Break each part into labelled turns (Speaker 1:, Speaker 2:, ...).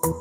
Speaker 1: You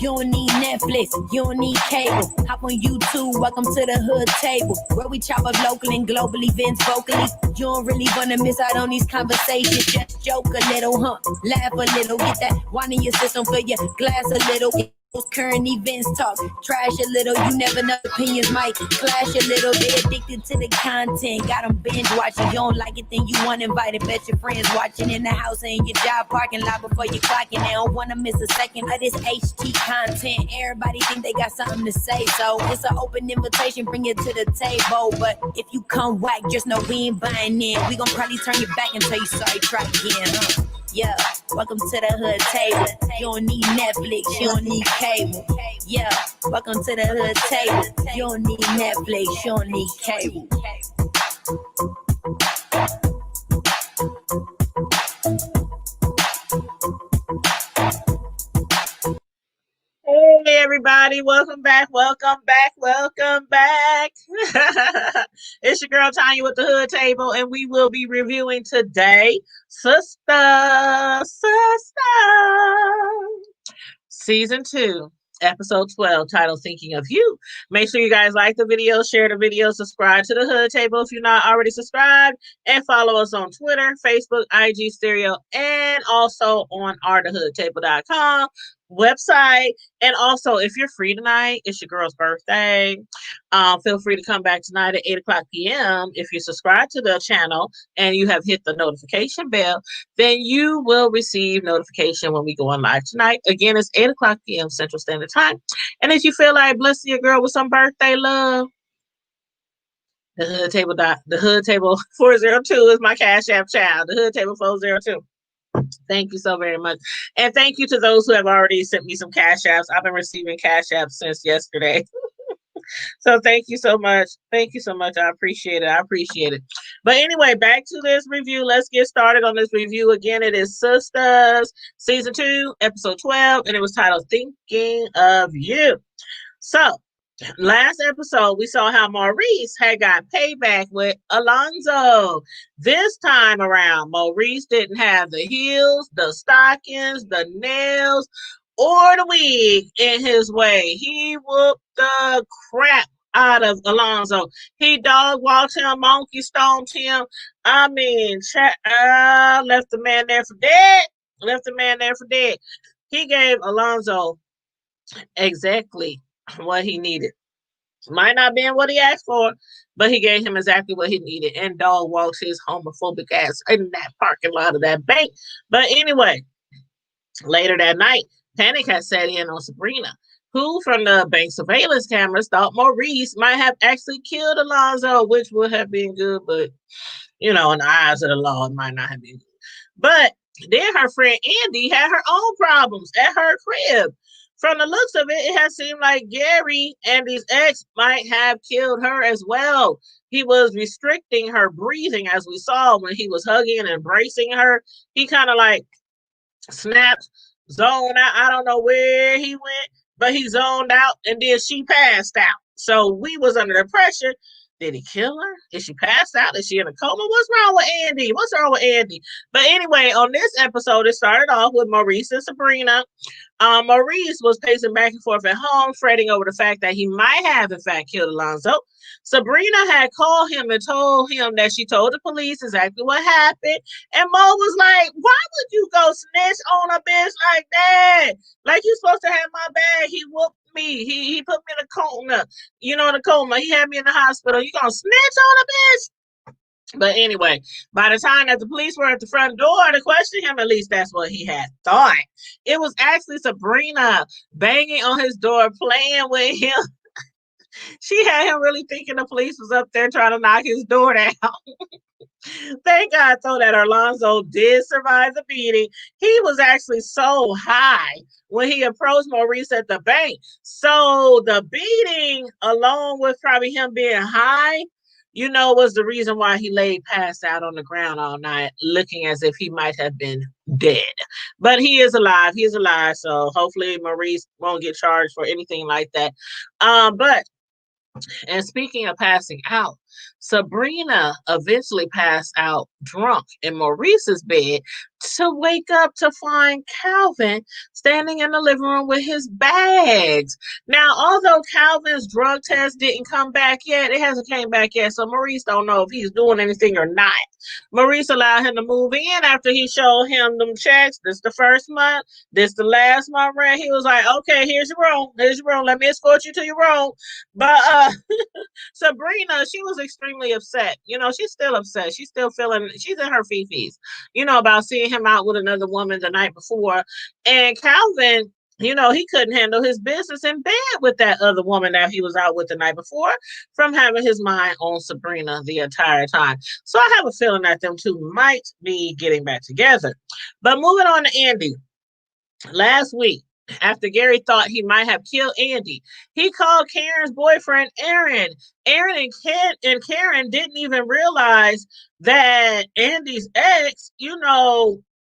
Speaker 1: don't need Netflix, you don't need cable. Hop on YouTube, welcome to the hood table, where we chop up local and global events vocally. You don't really wanna miss out on these conversations. Just joke a little, laugh a little, get that wine in your system, fill your glass a little. Those current events talk trash a little. You never know, opinions might clash a little. They addicted to the content, got them binge watching. You don't like it, then you want invited. Bet your friends watching in the house and in your job parking lot before you clocking. They don't wanna miss a second of this HT content. Everybody think they got something to say, so it's an open invitation, bring it to the table. But if you come whack, just know we ain't buying in. We gon' probably turn your back and tell you sorry, try again, Yeah, welcome to the hood table. You don't need Netflix, you don't need cable. Yeah, welcome to the hood table. You don't need Netflix, you don't need cable.
Speaker 2: Hey everybody, welcome back. It's your girl Tanya with the Hood Table, and we will be reviewing today Sistas, Season 2, Episode 12, titled Thinking of You. Make sure you guys like the video, share the video, subscribe to the Hood Table if you're not already subscribed, and follow us on Twitter, Facebook, IG Stereo, and also on thehoodtable.com website. And also, if you're free tonight, it's your girl's birthday. Feel free to come back tonight at 8 o'clock p.m. If you subscribe to the channel and you have hit the notification bell, then you will receive notification when we go on live tonight. Again, it's 8 o'clock p.m. Central Standard Time. And if you feel like blessing your girl with some birthday love, the Hood Table 402 is my Cash App child. The Hood Table 402. Thank you so very much. And thank you to those who have already sent me some Cash Apps. I've been receiving Cash Apps since yesterday. So thank you so much. Thank you so much. I appreciate it. But anyway, back to this review. Let's get started on this review. Again, it is Sistas, Season 2, Episode 12, and it was titled Thinking of You. So, last episode, we saw how Maurice had got payback with Alonzo. This time around, Maurice didn't have the heels, the stockings, the nails, or the wig in his way. He whooped the crap out of Alonzo. He dog walked him, monkey stomped him. I mean, left the man there for dead. He gave Alonzo exactly what he needed. Might not been what he asked for, but he gave him exactly what he needed. And dog walks his homophobic ass in that parking lot of that bank. But anyway, later that night, panic had set in on Sabrina, who from the bank surveillance cameras thought Maurice might have actually killed Alonzo, which would have been good, but in the eyes of the law, it might not have been good. But then her friend Andy had her own problems at her crib. From the looks of it, it has seemed like Gary, Andy's ex, might have killed her as well. He was restricting her breathing, as we saw when he was hugging and embracing her. He kind of like snapped, zoned out. I don't know where he went, but he zoned out, and then she passed out. So we was under the pressure. Did he kill her? Is she passed out? Is she in a coma? What's wrong with Andy? But anyway, on this episode, it started off with Maurice and Sabrina. Maurice was pacing back and forth at home, fretting over the fact that he might have, in fact, killed Alonzo. Sabrina had called him and told him that she told the police exactly what happened. And Mo was like, why would you go snitch on a bitch like that? Like, you supposed to have my bag. He whooped me. He put me in a coma. He had me in the hospital. You gonna snitch on a bitch? But anyway, by the time that the police were at the front door to question him, at least that's what he had thought. It was actually Sabrina banging on his door, playing with him. She had him really thinking the police was up there trying to knock his door down. Thank God, though, that Alonzo did survive the beating. He was actually so high when he approached Maurice at the bank. So the beating, along with probably him being high, was the reason why he laid passed out on the ground all night, looking as if he might have been dead. But he is alive. He is alive. So hopefully Maurice won't get charged for anything like that. And speaking of passing out, Sabrina eventually passed out drunk in Maurice's bed to wake up to find Calvin standing in the living room with his bags. Now, although Calvin's drug test didn't come back yet, it hasn't came back yet, so Maurice don't know if he's doing anything or not. Maurice allowed him to move in after he showed him them checks. This the first month, this the last month rent. He was like, okay, here's your room. Here's your room. Let me escort you to your room. But Sabrina, she was extremely upset. She's still upset. She's still feeling, she's in her fifis, about seeing him out with another woman the night before. And Calvin, he couldn't handle his business in bed with that other woman that he was out with the night before from having his mind on Sabrina the entire time. So I have a feeling that them two might be getting back together. But moving on to Andy. Last week, after Gary thought he might have killed Andy, he called Karen's boyfriend, Aaron. Aaron and Karen didn't even realize that Andy's ex,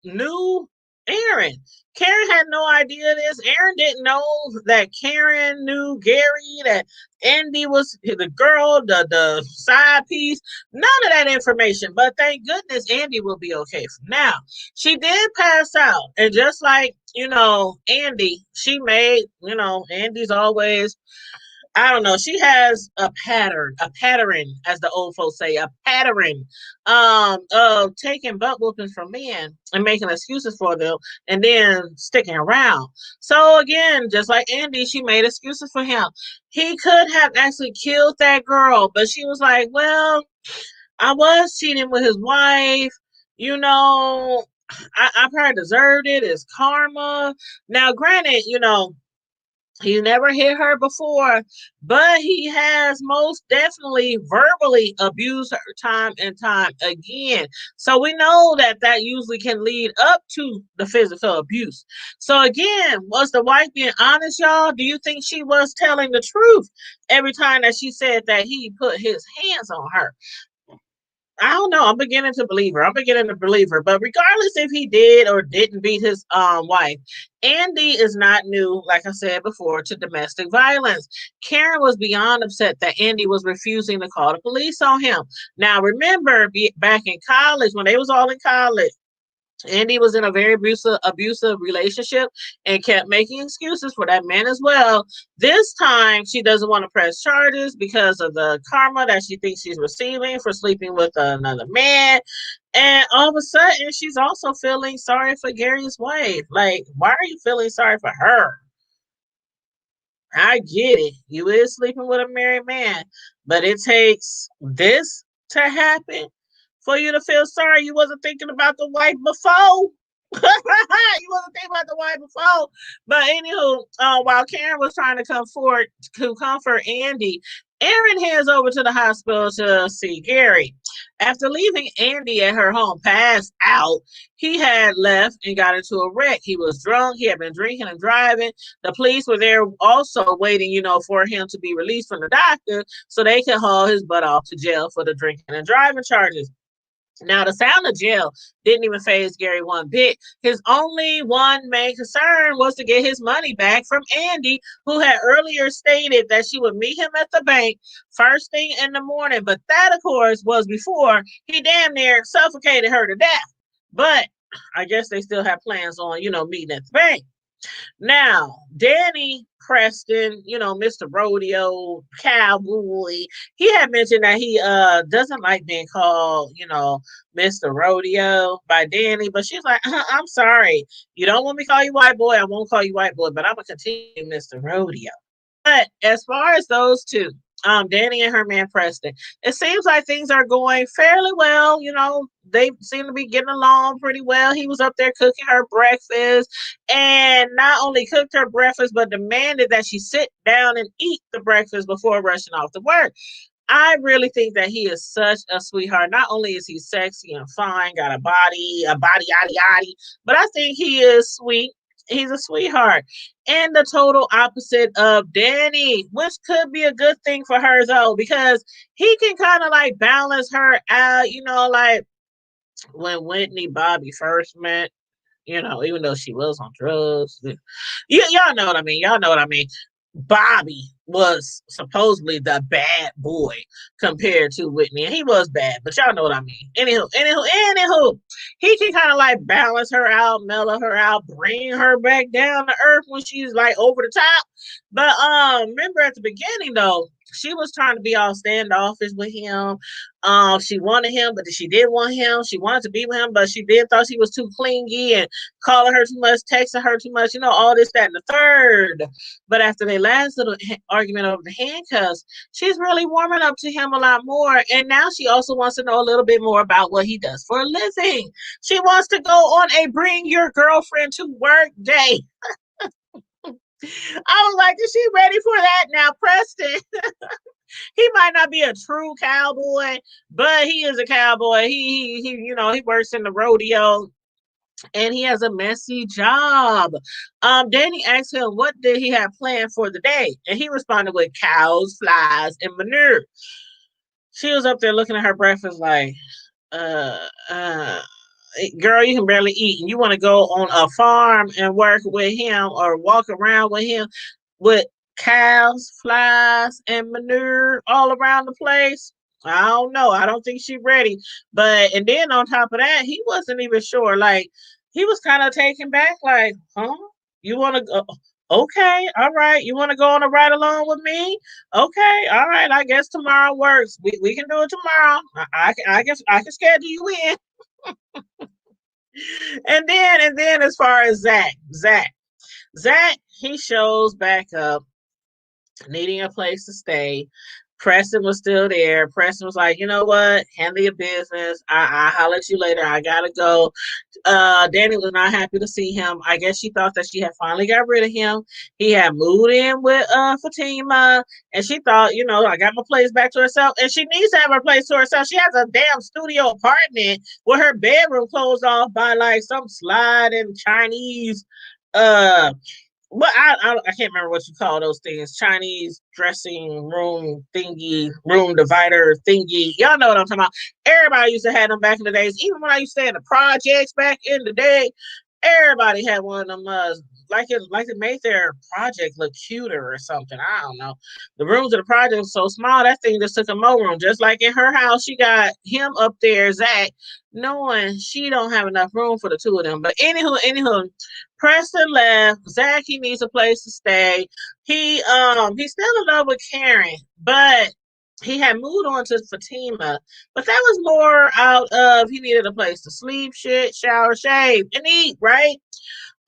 Speaker 2: knew Aaron. Karen had no idea this. Aaron didn't know that Karen knew Gary, that Andy was the girl, the side piece. None of that information. But thank goodness Andy will be okay from now. She did pass out. And just like, Andy, she made, Andy's always, I don't know. She has a pattern, as the old folks say, a pattern of taking butt whoopings from men and making excuses for them and then sticking around. So again, just like Andy, she made excuses for him. He could have actually killed that girl, but she was like, well, I was cheating with his wife, I probably deserved it. It's karma. Now, granted, he's never hit her before, but he has most definitely verbally abused her time and time again. So we know that usually can lead up to the physical abuse. So again, was the wife being honest, y'all? Do you think she was telling the truth every time that she said that he put his hands on her? I don't know. I'm beginning to believe her. But regardless if he did or didn't beat his wife, Andy is not new, like I said before, to domestic violence. Karen was beyond upset that Andy was refusing to call the police on him. Now, remember, back in college, when they was all in college, Andy was in a very abusive relationship and kept making excuses for that man as well. This time, she doesn't want to press charges because of the karma that she thinks she's receiving for sleeping with another man. And all of a sudden, she's also feeling sorry for Gary's wife. Like, why are you feeling sorry for her? I get it. You is sleeping with a married man, but it takes this to happen for you to feel sorry. You wasn't thinking about the wife before. You wasn't thinking about the wife before. But anywho, while Karen was trying to comfort Andy, Aaron heads over to the hospital to see Gary. After leaving Andy at her home passed out, he had left and got into a wreck. He was drunk. He had been drinking and driving. The police were there also waiting, for him to be released from the doctor so they could haul his butt off to jail for the drinking and driving charges. Now, the sound of jail didn't even faze Gary one bit. His only one main concern was to get his money back from Andy, who had earlier stated that she would meet him at the bank first thing in the morning. But that, of course, was before he damn near suffocated her to death. But I guess they still have plans on, meeting at the bank. Now, Danny Preston, Mr. Rodeo Cowboy, he had mentioned that he doesn't like being called, Mr. Rodeo by Danny, but she's like, I'm sorry. You don't want me to call you white boy, I won't call you white boy, but I'm gonna continue Mr. Rodeo. But as far as those two, Danny and her man Preston, it seems like things are going fairly well. They seem to be getting along pretty well. He was up there cooking her breakfast, and not only cooked her breakfast, but demanded that she sit down and eat the breakfast before rushing off to work. I really think that he is such a sweetheart. Not only is he sexy and fine, got a body, yaddy yaddy, but I think he is sweet. He's a sweetheart. And the total opposite of Danny, which could be a good thing for her though, because he can kind of like balance her out, like when Whitney Bobby first met, even though she was on drugs. Y'all know what I mean. Bobby was supposedly the bad boy compared to Whitney. And he was bad, but y'all know what I mean. Anywho, he can kind of like balance her out, mellow her out, bring her back down to earth when she's like over the top. But remember at the beginning though, she was trying to be all standoffish with him. She wanted him, but she did want him. She wanted to be with him, but she did thought he was too clingy and calling her too much, texting her too much, all this, that, and the third. But after their last little argument over the handcuffs, she's really warming up to him a lot more. And now she also wants to know a little bit more about what he does for a living. She wants to go on a bring your girlfriend to work day. I was like, is she ready for that now, Preston? He might not be a true cowboy, but he is a cowboy. He works in the rodeo and he has a messy job. Danny asked him what did he have planned for the day, and he responded with cows, flies, and manure. She was up there looking at her breakfast like, uh, uh, girl, you can barely eat, and you want to go on a farm and work with him or walk around with him with cows, flies, and manure all around the place. I don't know. I don't think she's ready. And then on top of that, he wasn't even sure. Like, he was kind of taken back, like, huh? You want to go? Okay, all right. You want to go on a ride along with me? Okay, all right. I guess tomorrow works. We can do it tomorrow. I guess I can schedule you in. And then as far as Zach, he shows back up needing a place to stay. Preston was still there. Preston was like, you know what? Handle your business. I'll holler at you later. I gotta go. Danny was not happy to see him. I guess she thought that she had finally got rid of him. He had moved in with Fatima, and she thought, I got my place back to herself. And she needs to have her place to herself. She has a damn studio apartment with her bedroom closed off by like some sliding Chinese uh but I can't remember what you call those things. Chinese dressing room thingy, room divider thingy. Y'all know what I'm talking about. Everybody used to have them back in the days. Even when I used to stay in the projects back in the day, everybody had one of them. Like it made their project look cuter or something. I don't know. The rooms of the project was so small that thing just took a more room. Just like in her house, she got him up there, Zach, knowing she don't have enough room for the two of them. But anywho, Preston left. Zach, he needs a place to stay. He's still in love with Karen, but he had moved on to Fatima. But that was more out of he needed a place to sleep, shit, shower, shave, and eat, right?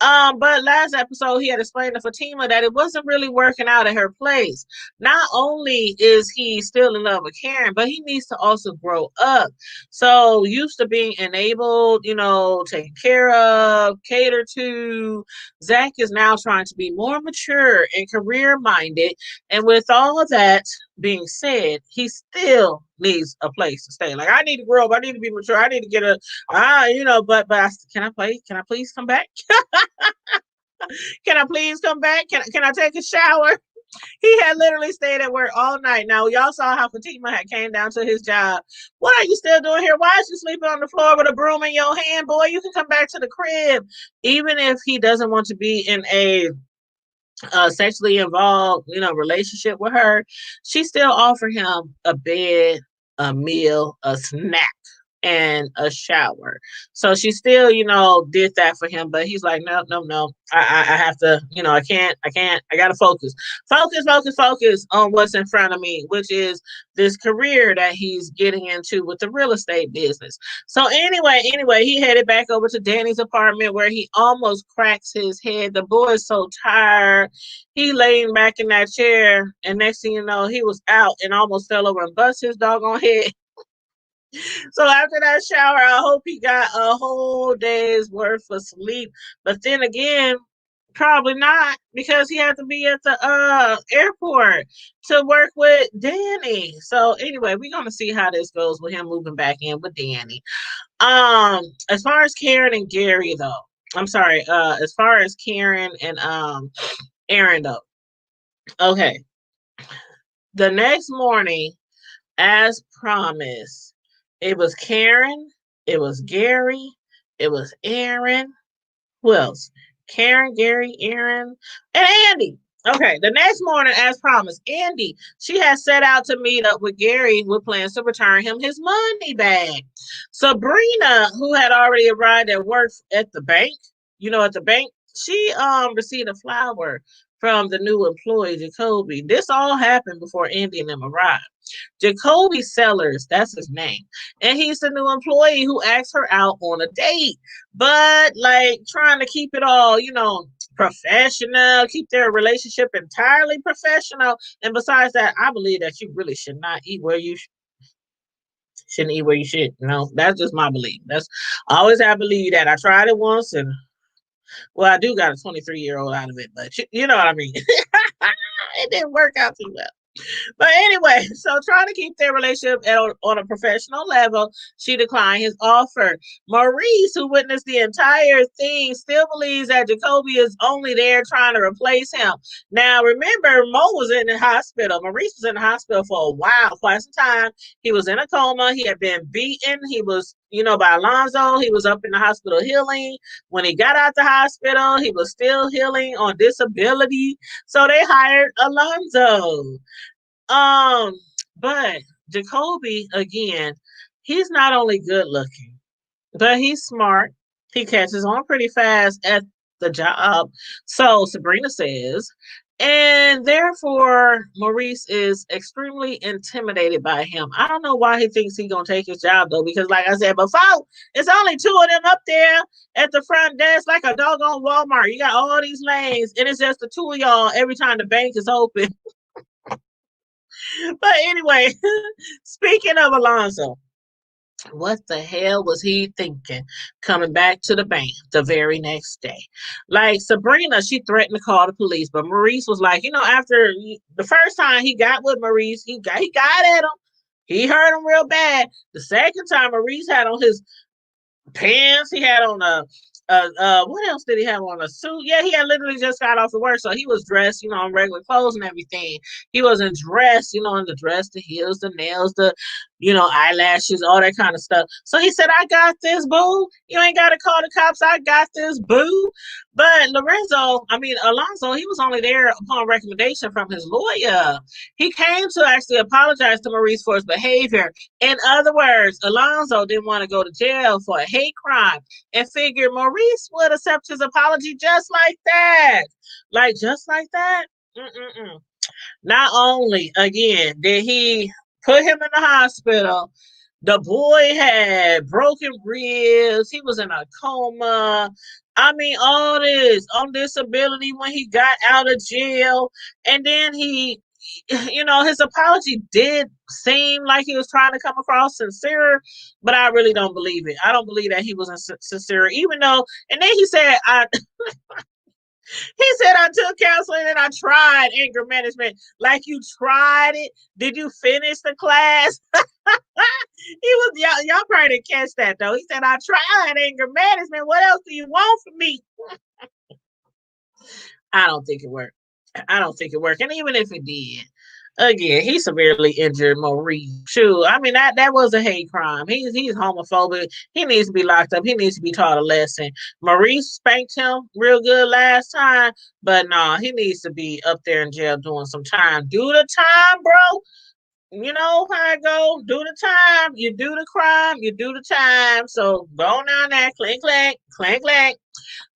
Speaker 2: But last episode he had explained to Fatima that it wasn't really working out at her place. Not only is he still in love with Karen, but he needs to also grow up. So used to being enabled, taken care of, catered to, Zach is now trying to be more mature and career minded. And with all of that being said, he still needs a place to stay. Like, I need to grow up. I need to be mature. I need to get can I please come back? Can I please come back? Can I take a shower? He had literally stayed at work all night. Now y'all saw how Fatima had came down to his job. What are you still doing here? Why is you sleeping on the floor with a broom in your hand, boy? You can come back to the crib. Even if he doesn't want to be in a sexually involved, relationship with her, she still offered him a bed, a meal, a snack, and a shower. So she still, did that for him. But he's like, no, no, no. I have to, I gotta focus on what's in front of me, which is this career that he's getting into with the real estate business. So anyway, he headed back over to Danny's apartment where he almost cracks his head. The boy is so tired. He laying back in that chair, and next thing you know, he was out and almost fell over and bust his doggone head. So after that shower, I hope he got a whole day's worth of sleep. But then again, probably not, because he had to be at the airport to work with Danny. So anyway, we're gonna see how this goes with him moving back in with Danny. As far as Karen and Gary though, I'm sorry, as far as Karen and Aaron though. Okay. The next morning, as promised, it was Karen, it was Gary, it was Aaron. Who else? Karen, Gary, Aaron, and Andy. Okay, the next morning, as promised, Andy, she had set out to meet up with Gary with plans to return him his money back. Sabrina, who had already arrived at work at the bank, at the bank, she received a flower from the new employee, Jacoby. This all happened before Andy and them arrived. Jacoby Sellers, that's his name. And he's the new employee who asked her out on a date. But like trying to keep it all, professional, keep their relationship entirely professional. And besides that, I believe that you really should not eat where you shouldn't eat where you should. That's just my belief. That's I always have believed that. I tried it once, and well, I do got a 23-year-old out of it, but you know what I mean. It didn't work out too well. But anyway, so trying to keep their relationship on a professional level, she declined his offer. Maurice, who witnessed the entire thing, still believes that Jacoby is only there trying to replace him. Now, remember, Mo was in the hospital. Maurice was in the hospital for a while, quite some time. He was in a coma. He had been beaten. He was, by Alonzo. He was up in the hospital healing. When he got out the hospital, he was still healing on disability. So they hired Alonzo. Um, but Jacoby, again, he's not only good looking, but he's smart. He catches on pretty fast at the job. So Sabrina says, and therefore Maurice is extremely intimidated by him. I don't know why he thinks he's gonna take his job though, because like I said before, it's only two of them up there at the front desk, like a doggone Walmart. You got all these lanes, and it's just the two of y'all every time the bank is open. But anyway, speaking of Alonzo, what the hell was he thinking coming back to the bank the very next day? Like Sabrina, she threatened to call the police, but Maurice was like, after the first time he got with Maurice, he got at him. He hurt him real bad. The second time Maurice had on his pants. He had on what else did he have on? A suit? Yeah, he had literally just got off of work, so he was dressed, in regular clothes and everything. He wasn't dressed, in the dress, the heels, the nails, the eyelashes, all that kind of stuff. So he said, "I got this, boo. You ain't got to call the cops. I got this, boo." But Alonzo, he was only there upon recommendation from his lawyer. He came to actually apologize to Maurice for his behavior. In other words, Alonzo didn't want to go to jail for a hate crime and figured Maurice would accept his apology just like that. Like, just like that? Mm-mm-mm. Not only, again, did he put him in the hospital, the boy had broken ribs, he was in a coma. I mean, all this on disability when he got out of jail. And then his apology did seem like he was trying to come across sincere, but I really don't believe it. I don't believe that he was sincere, even though, and then he said, I took counseling and I tried anger management. Like, you tried it? Did you finish the class? Y'all probably didn't catch that though. He said, I tried anger management. What else do you want from me? I don't think it worked. I don't think it worked. And even if it did, again, he severely injured Maurice. Shoot, I mean that was a hate crime. He's homophobic. He needs to be locked up. He needs to be taught a lesson. Maurice spanked him real good last time, but no, he needs to be up there in jail doing some time. Do the time, bro. You know how it go. Do the time. You do the crime. You do the time. So go down there, clink, clank, clank, clank.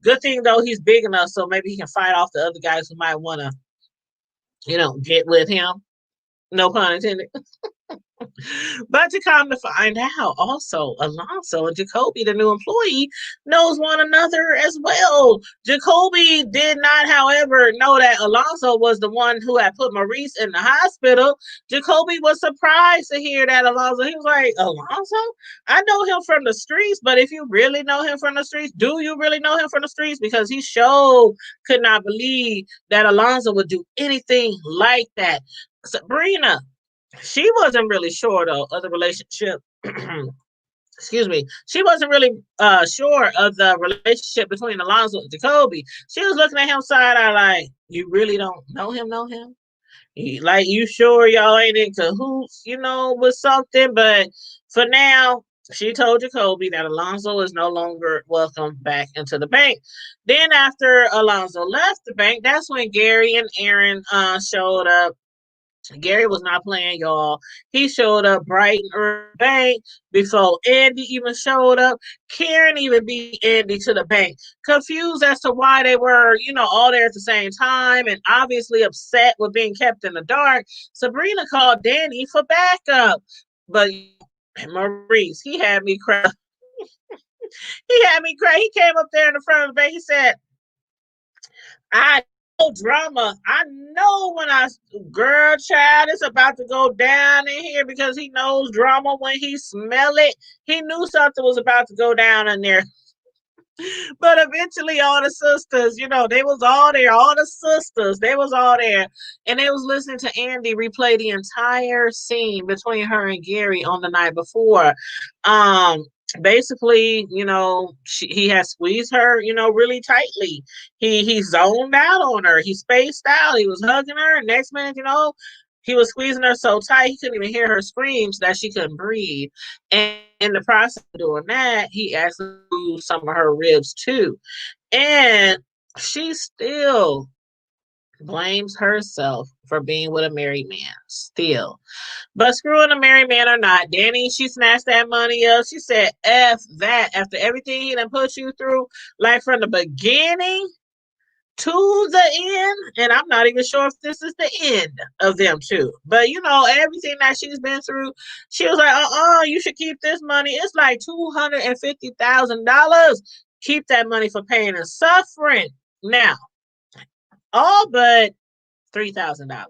Speaker 2: Good thing though, he's big enough so maybe he can fight off the other guys who might want to, get with him. No pun intended. But to come to find out, also, Alonso and Jacoby, the new employee, knows one another as well. Jacoby did not, however, know that Alonso was the one who had put Maurice in the hospital. Jacoby was surprised to hear that Alonso. He was like, Alonso? I know him from the streets, but if you really know him from the streets, do you really know him from the streets? Because he could not believe that Alonso would do anything like that. Sabrina, she wasn't really sure though of the relationship. Excuse me. She wasn't really sure of the relationship between Alonzo and Jacoby. She was looking at him side eye like, you really don't know him? Like, you sure y'all ain't in cahoots, with something? But for now, she told Jacoby that Alonzo is no longer welcome back into the bank. Then after Alonzo left the bank, that's when Gary and Aaron showed up. Gary was not playing, y'all. He showed up bright and early bank before Andy even showed up. Karen even beat Andy to the bank, confused as to why they were, all there at the same time, and obviously upset with being kept in the dark. Sabrina called Danny for backup, but Maurice, he had me cry. He had me cry. He came up there in the front of the bank. He said, I know drama. I know when girl child, it's about to go down in here because he knows drama when he smell it. He knew something was about to go down in there. But eventually all the sisters, they was all there. All the sisters, they was all there. And they was listening to Andy replay the entire scene between her and Gary on the night before. Basically, he had squeezed her, really tightly. He zoned out on her. He spaced out. He was hugging her. Next minute, he was squeezing her so tight he couldn't even hear her screams that she couldn't breathe. And in the process of doing that, he actually moved some of her ribs too. And she still blames herself for being with a married man. Still. But screwing a married man or not, Danny, she snatched that money up. She said, F that. After everything he done put you through, like from the beginning to the end, and I'm not even sure if this is the end of them too. But everything that she's been through, she was like, you should keep this money. It's like $250,000. Keep that money for pain and suffering. Now, all but $3,000.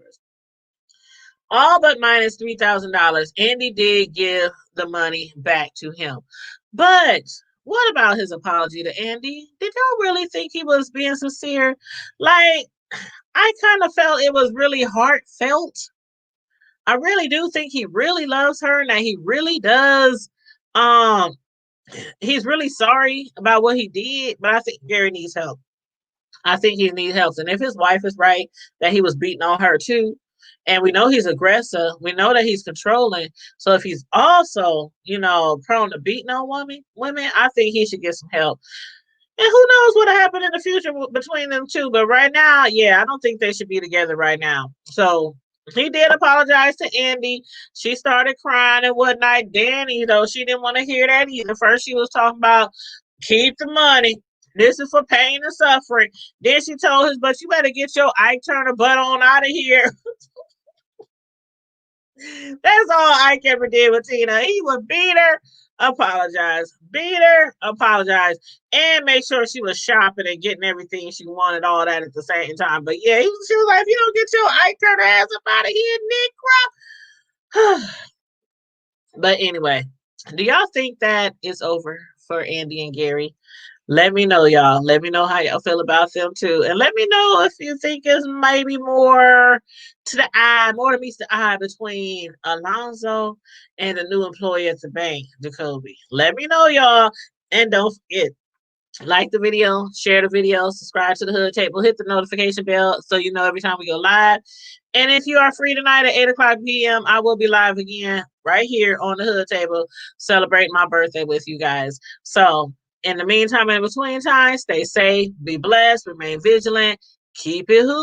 Speaker 2: All but minus $3,000. Andy did give the money back to him. But what about his apology to Andy? Did y'all really think he was being sincere? Like, I kind of felt it was really heartfelt. I really do think he really loves her and that he really does. He's really sorry about what he did, but I think Gary needs help. I think he needs help. And if his wife is right that he was beating on her too, and we know he's aggressive, we know that he's controlling. So if he's also, prone to beating on women, I think he should get some help. And who knows what'll happen in the future between them two. But right now, yeah, I don't think they should be together right now. So he did apologize to Andy. She started crying and whatnot. Danny, though, she didn't want to hear that either. First, she was talking about keep the money. This is for pain and suffering. Then she told his, but you better get your Ike Turner butt on out of here. That's all Ike ever did with Tina. He would beat her, apologize, beat her, apologize, and make sure she was shopping and getting everything she wanted, all that at the same time. But yeah, she was like, if you don't get your Ike Turner ass up out of here, Negro. But anyway, do y'all think that it's over for Andy and Gary? Let me know, y'all. Let me know how y'all feel about them too. And let me know if you think it's maybe more to the eye, more to meets the eye between Alonzo and the new employee at the bank, Jacoby. Let me know, y'all. And don't forget, like the video, share the video, subscribe to the Hood Table, hit the notification bell so you know every time we go live. And if you are free tonight at 8 o'clock p.m., I will be live again right here on the Hood Table celebrating my birthday with you guys. So in the meantime, in between time, stay safe, be blessed, remain vigilant, keep it hood.